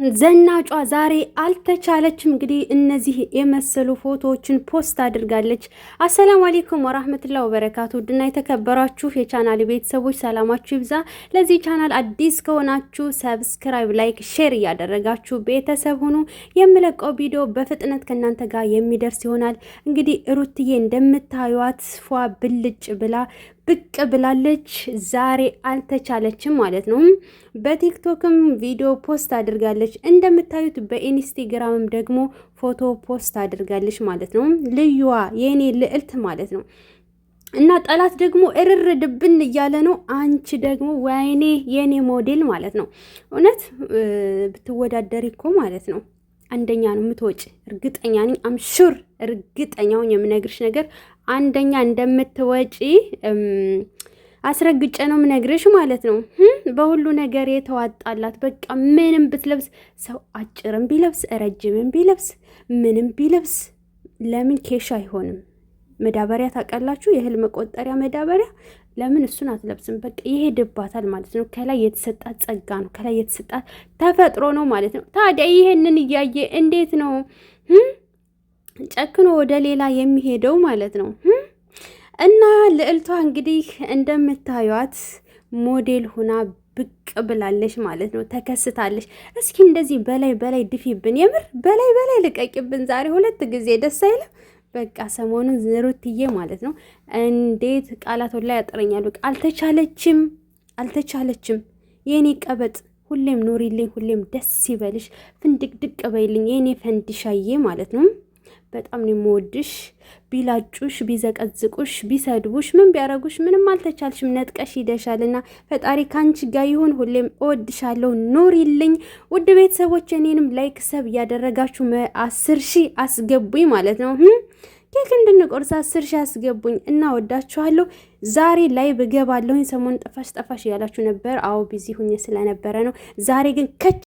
ዘናጯ ዛሬ አልተቻለችም። እንግዲህ እነዚህ የመሰሉ ፎቶዎችን ፖስት አድርጋለች። አሰላሙ አሌይኩም ወራህመቱላሂ ወበረካቱ። ውድና የተከበራችሁ የቻናል ቤተሰቦች ሰላማችሁ ይብዛ። ለዚህ ቻናል አዲስ ከሆናችሁ ሰብስክራይብ፣ ላይክ፣ ሼር እያደረጋችሁ ቤተሰብ ሁኑ። የምለቀው ቪዲዮ በፍጥነት ከእናንተ ጋር የሚደርስ ይሆናል። እንግዲህ ሩትዬ እንደምታዩት ፏ ብልጭ ብላ ብቅ ብላለች። ዛሬ አልተቻለችም ማለት ነው። በቲክቶክም ቪዲዮ ፖስት አድርጋለች። እንደምታዩት በኢንስታግራምም ደግሞ ፎቶ ፖስት አድርጋለች ማለት ነው። ልዩዋ የኔ ልዕልት ማለት ነው። እና ጠላት ደግሞ እርር ድብን እያለ ነው። አንቺ ደግሞ ወይኔ የኔ ሞዴል ማለት ነው። እውነት ብትወዳደሪ እኮ ማለት ነው አንደኛ ነው የምትወጪ። እርግጠኛ ነኝ። አምሹር እርግጠኛውን የምነግርሽ ነገር አንደኛ እንደምትወጪ አስረግጬ ነው የምነግርሽ ማለት ነው። በሁሉ ነገር የተዋጣላት በቃ ምንም ብትለብስ ሰው አጭርም ቢለብስ ረጅምም ቢለብስ ምንም ቢለብስ ለምን ኬሻ አይሆንም? መዳበሪያ ታውቃላችሁ? የእህል መቆጠሪያ መዳበሪያ ለምን እሱን አትለብስም? በቃ ይሄድባታል ማለት ነው። ከላይ የተሰጣት ጸጋ ነው። ከላይ የተሰጣት ተፈጥሮ ነው ማለት ነው። ታዲያ ይሄንን እያየ እንዴት ነው ጨክኖ ወደ ሌላ የሚሄደው ማለት ነው? እና ልዕልቷ እንግዲህ እንደምታዩት ሞዴል ሁና ብቅ ብላለች ማለት ነው። ተከስታለች። እስኪ እንደዚህ በላይ በላይ ድፊብን፣ የምር በላይ በላይ ልቀቂብን ዛሬ 2 ጊዜ ደስ አይልም? በቃ ሰሞኑን ሩትዬ ማለት ነው እንዴት ቃላቶች ላይ ያጠረኛሉ። አልተቻለችም። የኔ ቀበጥ ሁሌም ኑሪልኝ፣ ሁሌም ደስ ይበልሽ፣ ፍንድቅድቅ በይልኝ የኔ ፈንዲሻዬ ማለት ነው። በጣም ነው የምወድሽ። ቢላጩሽ፣ ቢዘቀዝቁሽ፣ ቢሰድቡሽ፣ ምን ቢያረጉሽ ምንም አልተቻልሽም። ነጥቀሽ ሂደሻልና ፈጣሪ ካንቺ ጋር ይሁን። ሁሌም እወድሻለሁ። ኑሪልኝ። ውድ ቤተሰቦች እኔንም ላይክ ሰብ እያደረጋችሁ 10,000 አስገቡኝ ማለት ነው። ኬክ እንድንቆርስ 10,000 አስገቡኝ እና ወዳችኋለሁ። ዛሬ ላይ ብገባለሁኝ። ሰሞኑን ጠፋሽ እያላችሁ ነበር። አዎ ቢዚ ሁኜ ስለነበረ ነው። ዛሬ ግን ከች